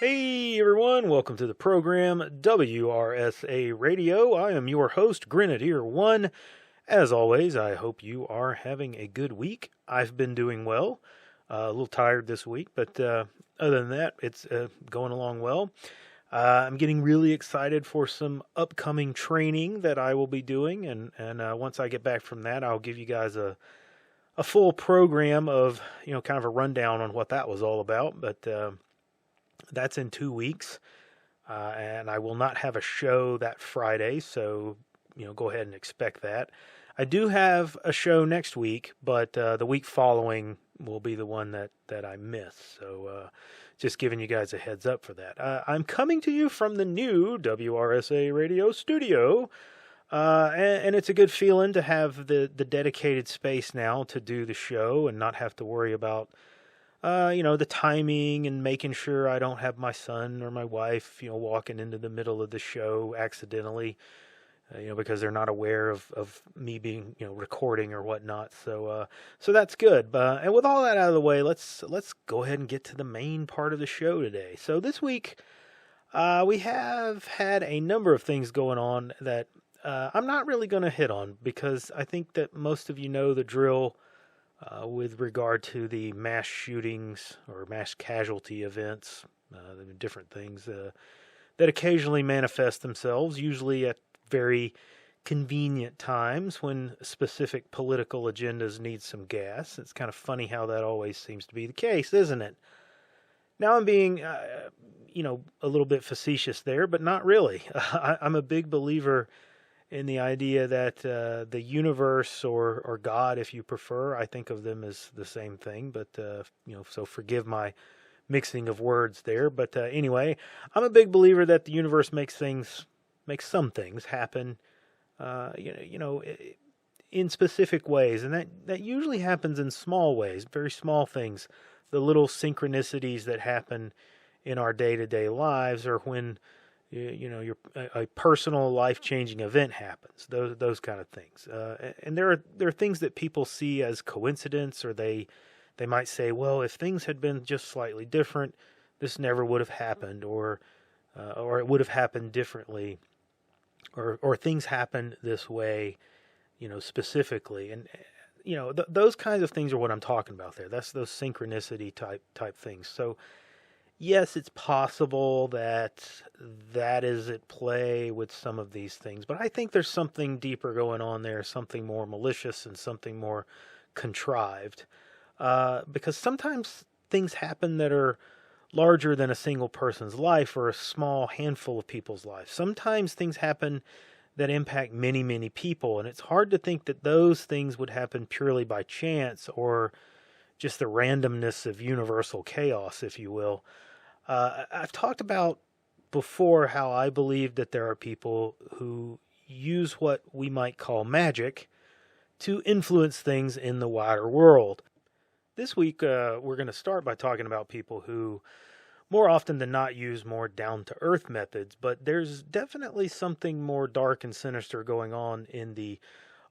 Hey everyone, welcome to the program WRSA Radio. I am your host, Grenadier One. As always, I hope you are having a good week. I've been doing well. A little tired this week, but other than that, it's going along well. I'm getting really excited for some upcoming training that I will be doing, and once I get back from that, I'll give you guys a full program of, kind of a rundown on what that was all about. But that's in 2 weeks, and I will not have a show that Friday, so go ahead and expect that. I do have a show next week, but the week following will be the one that I miss. So just giving you guys a heads up for that. I'm coming to you from the new WRSA radio studio, and it's a good feeling to have the dedicated space now to do the show and not have to worry about the timing and making sure I don't have my son or my wife, walking into the middle of the show accidentally, because they're not aware of me being, recording or whatnot. So that's good. And with all that out of the way, let's go ahead and get to the main part of the show today. So this week, we have had a number of things going on that I'm not really going to hit on because I think that most of you know the drill. With regard to the mass shootings or mass casualty events, different things that occasionally manifest themselves, usually at very convenient times when specific political agendas need some gas. It's kind of funny how that always seems to be the case, isn't it? Now I'm being, a little bit facetious there, but not really. I'm a big believer in the idea that the universe or God, if you prefer, I think of them as the same thing, but, so forgive my mixing of words there. But anyway, I'm a big believer that the universe makes some things happen, in specific ways. And that usually happens in small ways, very small things. The little synchronicities that happen in our day-to-day lives or when a personal life-changing event happens, those kind of things. And there are things that people see as coincidence, or they might say, well, if things had been just slightly different, this never would have happened, or it would have happened differently, or things happen this way, specifically. And those kinds of things are what I'm talking about there. That's those synchronicity type things. So yes, it's possible that is at play with some of these things, but I think there's something deeper going on there, something more malicious and something more contrived. Because sometimes things happen that are larger than a single person's life or a small handful of people's lives. Sometimes things happen that impact many, many people, and it's hard to think that those things would happen purely by chance or just the randomness of universal chaos, if you will. I've talked about before how I believe that there are people who use what we might call magic to influence things in the wider world. This week, we're going to start by talking about people who more often than not use more down-to-earth methods, but there's definitely something more dark and sinister going on in the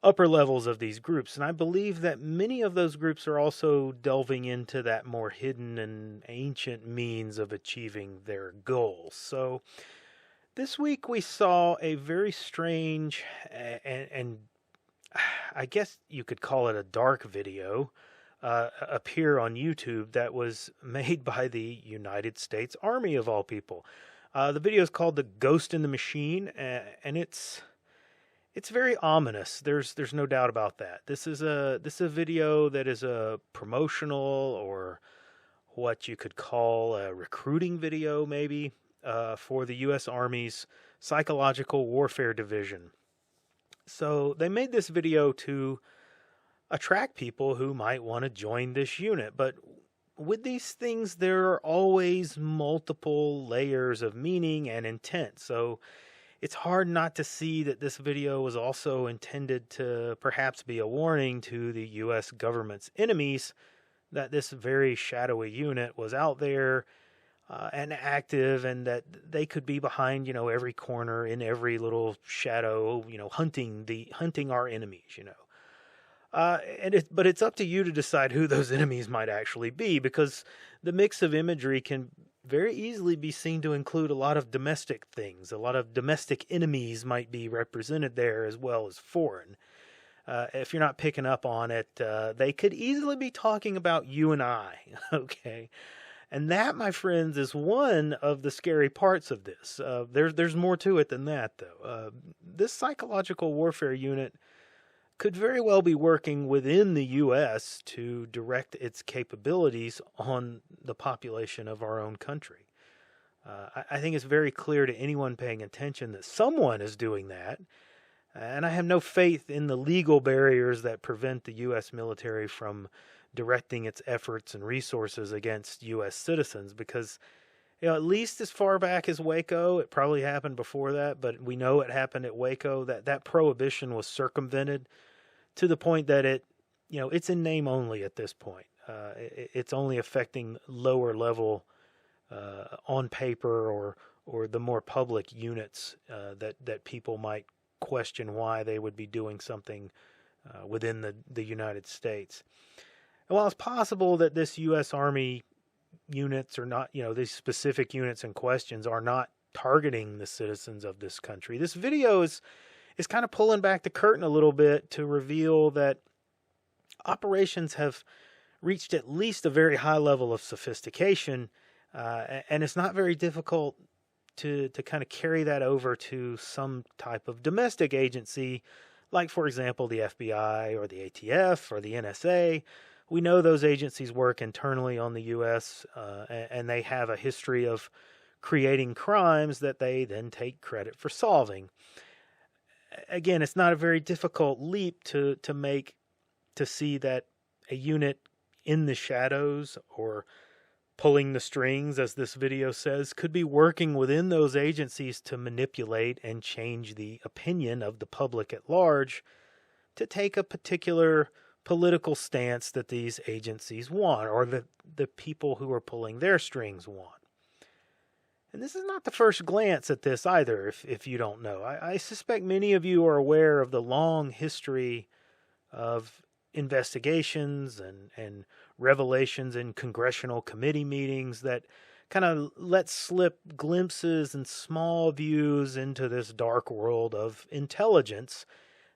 upper levels of these groups. And I believe that many of those groups are also delving into that more hidden and ancient means of achieving their goals. So this week we saw a very strange and I guess you could call it a dark video appear on YouTube that was made by the United States Army, of all people. The video is called "The Ghost in the Machine," and it's very ominous. There's no doubt about that. This is a video that is a promotional, or what you could call a recruiting video, maybe, for the US Army's Psychological Warfare Division. So they made this video to attract people who might want to join this unit. But with these things, there are always multiple layers of meaning and intent. So it's hard not to see that this video was also intended to perhaps be a warning to the U.S. government's enemies that this very shadowy unit was out there and active, and that they could be behind, every corner, in every little shadow, hunting our enemies, But it's up to you to decide who those enemies might actually be, because the mix of imagery can very easily be seen to include a lot of domestic things. A lot of domestic enemies might be represented there as well as foreign. If you're not picking up on it, they could easily be talking about you and I, okay? And that, my friends, is one of the scary parts of this. There's more to it than that, though. This psychological warfare unit could very well be working within the U.S. to direct its capabilities on the population of our own country. I think it's very clear to anyone paying attention that someone is doing that, and I have no faith in the legal barriers that prevent the U.S. military from directing its efforts and resources against U.S. citizens, because at least as far back as Waco, it probably happened before that, but we know it happened at Waco, that prohibition was circumvented to the point that it's in name only at this point. It's only affecting lower level on paper or the more public units that people might question why they would be doing something within the United States. And while it's possible that this U.S. Army units are not, these specific units and questions are not targeting the citizens of this country, this video is kind of pulling back the curtain a little bit to reveal that operations have reached at least a very high level of sophistication, and it's not very difficult to kind of carry that over to some type of domestic agency, like, for example, the FBI or the ATF or the NSA. We know those agencies work internally on the U.S., and they have a history of creating crimes that they then take credit for solving. Again, it's not a very difficult leap to make to see that a unit in the shadows, or pulling the strings, as this video says, could be working within those agencies to manipulate and change the opinion of the public at large to take a particular political stance that these agencies want, or that the people who are pulling their strings want. And this is not the first glance at this either, if you don't know. I suspect many of you are aware of the long history of investigations and revelations in congressional committee meetings that kind of let slip glimpses and small views into this dark world of intelligence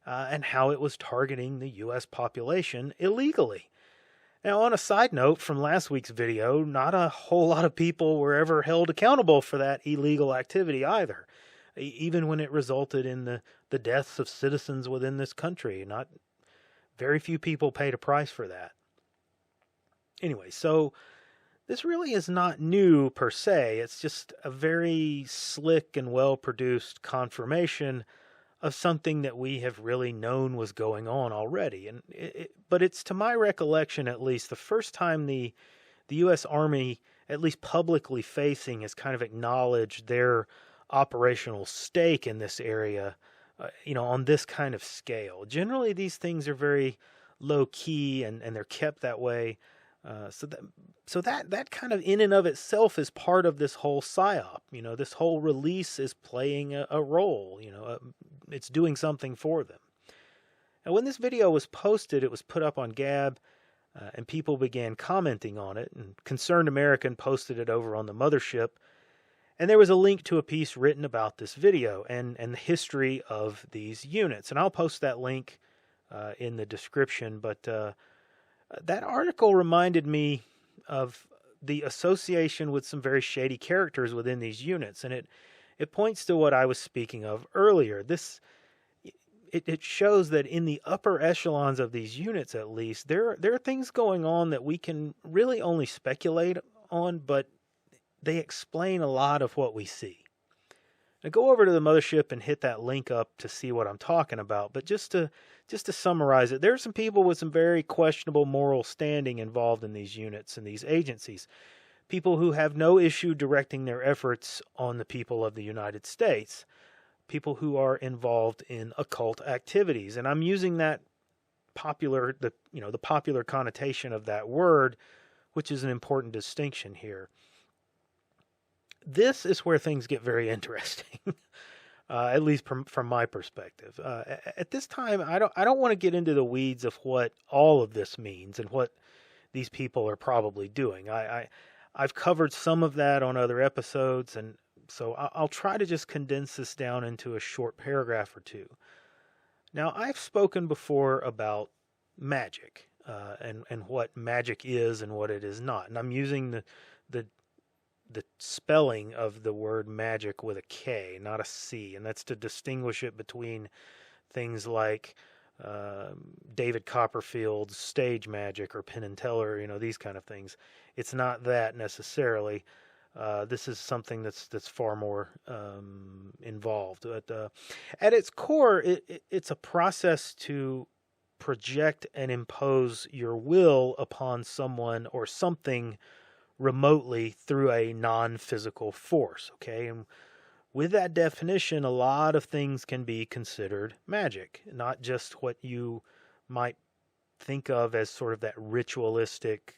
and how it was targeting the U.S. population illegally. Now, on a side note from last week's video, not a whole lot of people were ever held accountable for that illegal activity either, even when it resulted in the deaths of citizens within this country. Not very few people paid a price for that. Anyway, so this really is not new per se. It's just a very slick and well-produced confirmation of something that we have really known was going on already. But it's, to my recollection at least, the first time the U.S. Army, at least publicly facing, has kind of acknowledged their operational stake in this area, on this kind of scale. Generally, these things are very low-key, and they're kept that way. So that kind of in and of itself is part of this whole PsyOp. This whole release is playing a role. It's doing something for them. And when this video was posted, it was put up on Gab, and people began commenting on it. And Concerned American posted it over on the mothership. And there was a link to a piece written about this video and the history of these units. And I'll post that link in the description. But that article reminded me of the association with some very shady characters within these units. And it points to what I was speaking of earlier. It shows that in the upper echelons of these units, at least, there are things going on that we can really only speculate on, but they explain a lot of what we see. Now go over to the mothership and hit that link up to see what I'm talking about. But just to summarize it, there are some people with some very questionable moral standing involved in these units and these agencies. People who have no issue directing their efforts on the people of the United States. People who are involved in occult activities. And I'm using that the popular connotation of that word, which is an important distinction here. This is where things get very interesting, at least from my perspective. At this time, I don't want to get into the weeds of what all of this means and what these people are probably doing. I've covered some of that on other episodes, and so I'll try to just condense this down into a short paragraph or two. Now, I've spoken before about magic, and what magic is and what it is not, and I'm using the the spelling of the word magic with a K, not a C, and that's to distinguish it between things like uh, David Copperfield's stage magic or Penn and Teller, these kind of things. It's not that necessarily. This is something that's far more involved. But at its core, it's a process to project and impose your will upon someone or something remotely through a non-physical force. Okay, and with that definition, a lot of things can be considered magic, not just what you might think of as sort of that ritualistic,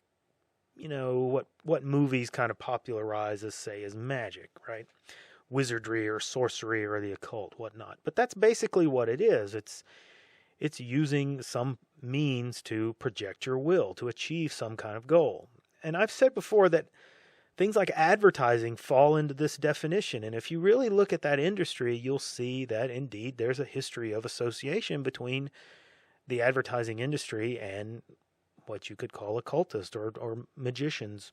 what movies kind of popularize as, say, as magic, right? Wizardry or sorcery or the occult, whatnot. But that's basically what it is. It's using some means to project your will, to achieve some kind of goal. And I've said before that things like advertising fall into this definition. And if you really look at that industry, you'll see that indeed there's a history of association between the advertising industry and what you could call occultists or magicians.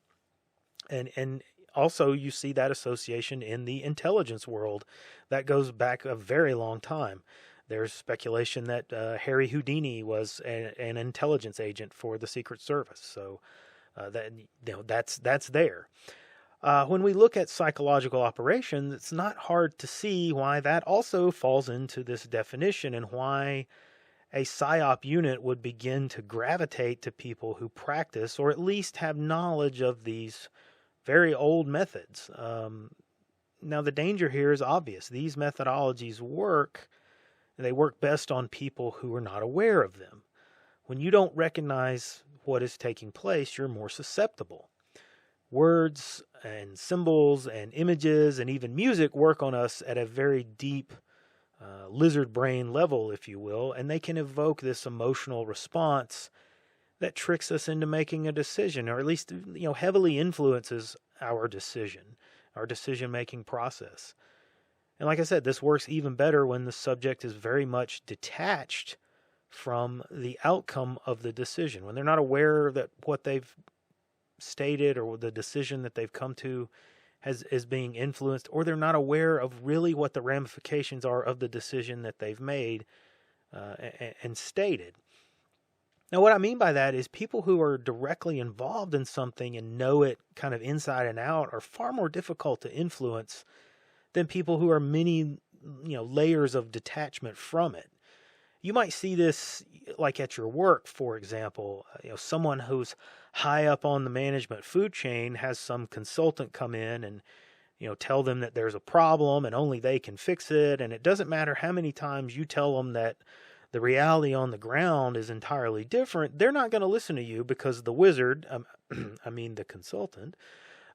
And also you see that association in the intelligence world that goes back a very long time. There's speculation that Harry Houdini was an intelligence agent for the Secret Service. So that's there. When we look at psychological operations, it's not hard to see why that also falls into this definition and why a PsyOp unit would begin to gravitate to people who practice or at least have knowledge of these very old methods. Now, the danger here is obvious. These methodologies work, and they work best on people who are not aware of them. When you don't recognize what is taking place, you're more susceptible. Words and symbols and images and even music work on us at a very deep lizard brain level, if you will, and they can evoke this emotional response that tricks us into making a decision, or at least heavily influences our decision-making process. And like I said, this works even better when the subject is very much detached from the outcome of the decision, when they're not aware that what they've stated or the decision that they've come to is being influenced, or they're not aware of really what the ramifications are of the decision that they've made and stated. Now, what I mean by that is people who are directly involved in something and know it kind of inside and out are far more difficult to influence than people who are many, layers of detachment from it. You might see this like at your work, for example. Someone who's high up on the management food chain has some consultant come in and tell them that there's a problem and only they can fix it. And it doesn't matter how many times you tell them that the reality on the ground is entirely different. They're not going to listen to you because the wizard, the consultant,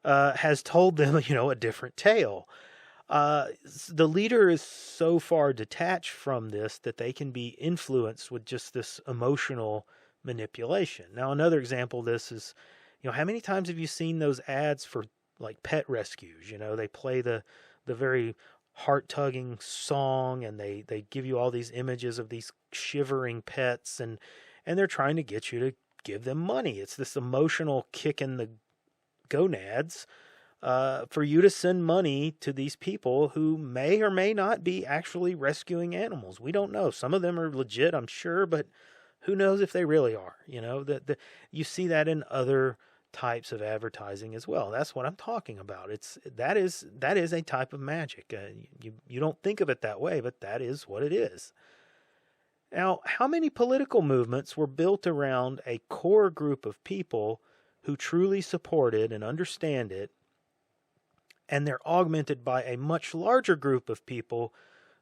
has told them, a different tale. The leader is so far detached from this that they can be influenced with just this emotional manipulation. Now, another example of this is, how many times have you seen those ads for like pet rescues? They play the very heart-tugging song and they give you all these images of these shivering pets and they're trying to get you to give them money. It's this emotional kick in the gonads for you to send money to these people who may or may not be actually rescuing animals. We don't know. Some of them are legit, I'm sure, but who knows if they really are? You see that in other types of advertising as well. That's what I'm talking about. That is a type of magic. You don't think of it that way, but that is what it is. Now, how many political movements were built around a core group of people who truly support it and understand it, and they're augmented by a much larger group of people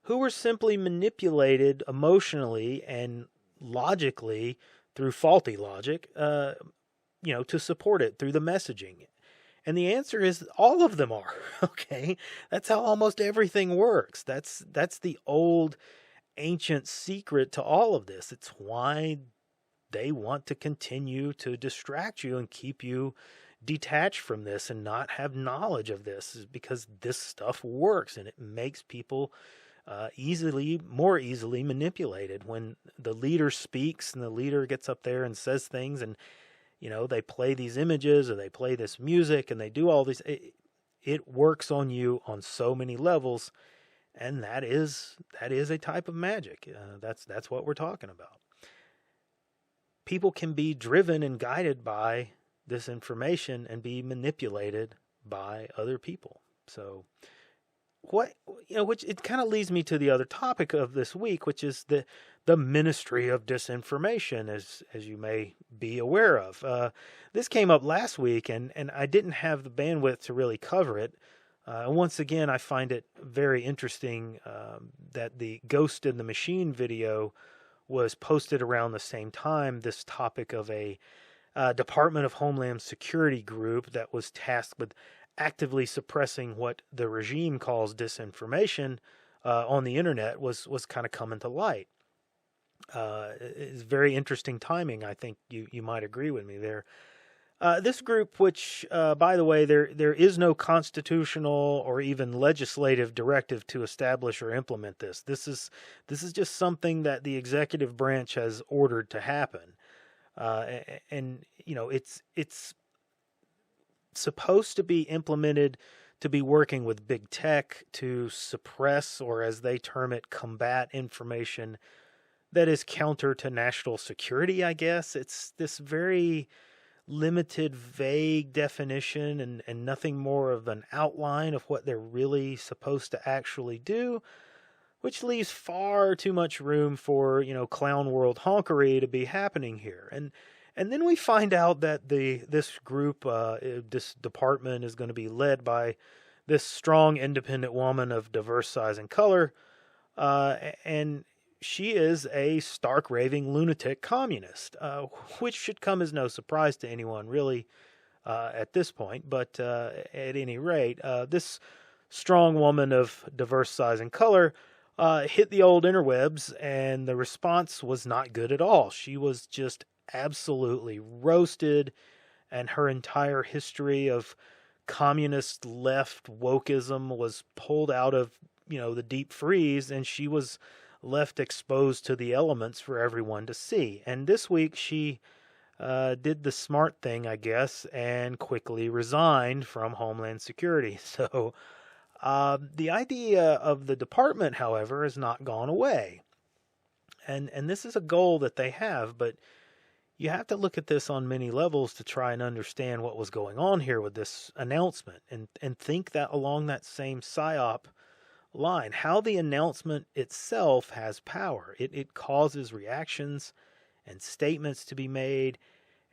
who were simply manipulated emotionally and logically through faulty logic, to support it through the messaging? And the answer is all of them are. Okay, that's how almost everything works. That's the old ancient secret to all of this. It's why they want to continue to distract you and keep you detach from this and not have knowledge of this, is because this stuff works and it makes people more easily manipulated. When the leader speaks and the leader gets up there and says things, and they play these images or they play this music and they do all these, it works on you on so many levels, and that is a type of magic. That's what we're talking about. People can be driven and guided by this information and be manipulated by other people. So which it kind of leads me to the other topic of this week, which is the ministry of disinformation, as you may be aware of. This came up last week, and I didn't have the bandwidth to really cover it. Once again, I find it very interesting that the Ghost in the Machine video was posted around the same time. This topic of a Department of Homeland Security group that was tasked with actively suppressing what the regime calls disinformation on the internet was kind of coming to light. It's very interesting timing. I think you might agree with me there. This group, which, by the way, there is no constitutional or even legislative directive to establish or implement this. This is just something that the executive branch has ordered to happen, and it's supposed to be implemented to be working with big tech to suppress, or as they term it, combat information that is counter to national security, I guess. It's this very limited, vague definition and nothing more of an outline of what they're really supposed to actually do, which leaves far too much room for, clown world honkery to be happening here. And then we find out that this group, this department, is going to be led by this strong, independent woman of diverse size and color, and she is a stark, raving lunatic communist, which should come as no surprise to anyone, really, at this point. But at any rate, this strong woman of diverse size and color hit the old interwebs, and the response was not good at all. She was just absolutely roasted, and her entire history of communist left wokeism was pulled out of the deep freeze, and she was left exposed to the elements for everyone to see. And this week she did the smart thing, I guess, and quickly resigned from Homeland Security. So the idea of the department, however, has not gone away, and this is a goal that they have, but you have to look at this on many levels to try and understand what was going on here with this announcement, and think that along that same PsyOp line, how the announcement itself has power. It causes reactions and statements to be made,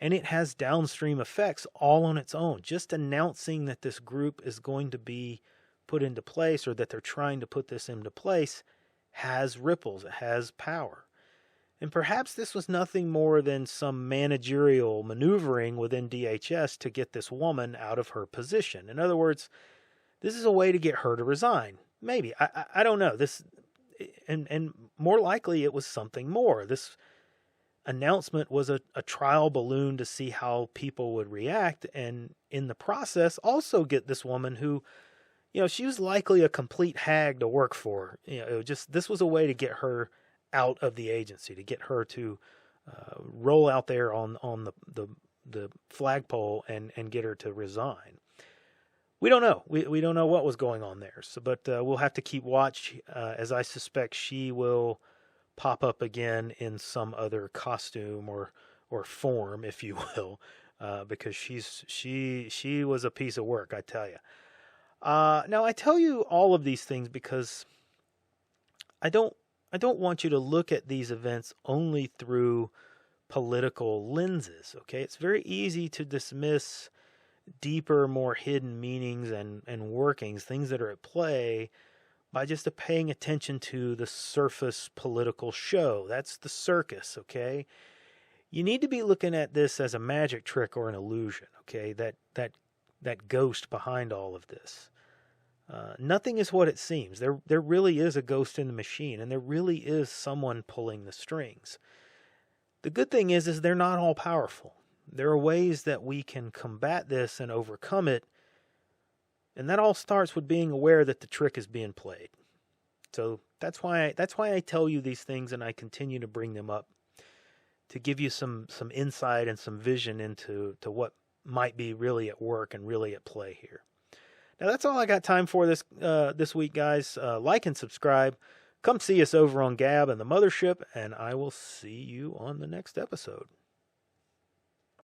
and it has downstream effects all on its own. Just announcing that this group is going to be put into place, or that they're trying to put this into place, has ripples. It has power. And perhaps this was nothing more than some managerial maneuvering within DHS to get this woman out of her position. In other words, this is a way to get her to resign. Maybe. I don't know. This, and more likely it was something more. This announcement was a trial balloon to see how people would react, and in the process also get this woman who, she was likely a complete hag to work for. This was a way to get her out of the agency, to get her to roll out there on the flagpole and get her to resign. We don't know. We don't know what was going on there. So, but we'll have to keep watch, as I suspect she will pop up again in some other costume or form, if you will, because she was a piece of work, I tell you. Now I tell you all of these things because I don't want you to look at these events only through political lenses. Okay, it's very easy to dismiss deeper, more hidden meanings and workings, things that are at play, by just paying attention to the surface political show. That's the circus, okay? You need to be looking at this as a magic trick or an illusion, okay? That ghost behind all of this. Nothing is what it seems. There really is a ghost in the machine, and there really is someone pulling the strings. The good thing is they're not all powerful. There are ways that we can combat this and overcome it, and that all starts with being aware that the trick is being played. So that's why I tell you these things, and I continue to bring them up to give you some insight and some vision into what might be really at work and really at play here. Now that's all I got time for this week, guys. Like and subscribe. Come see us over on Gab and the Mothership, and I will see you on the next episode.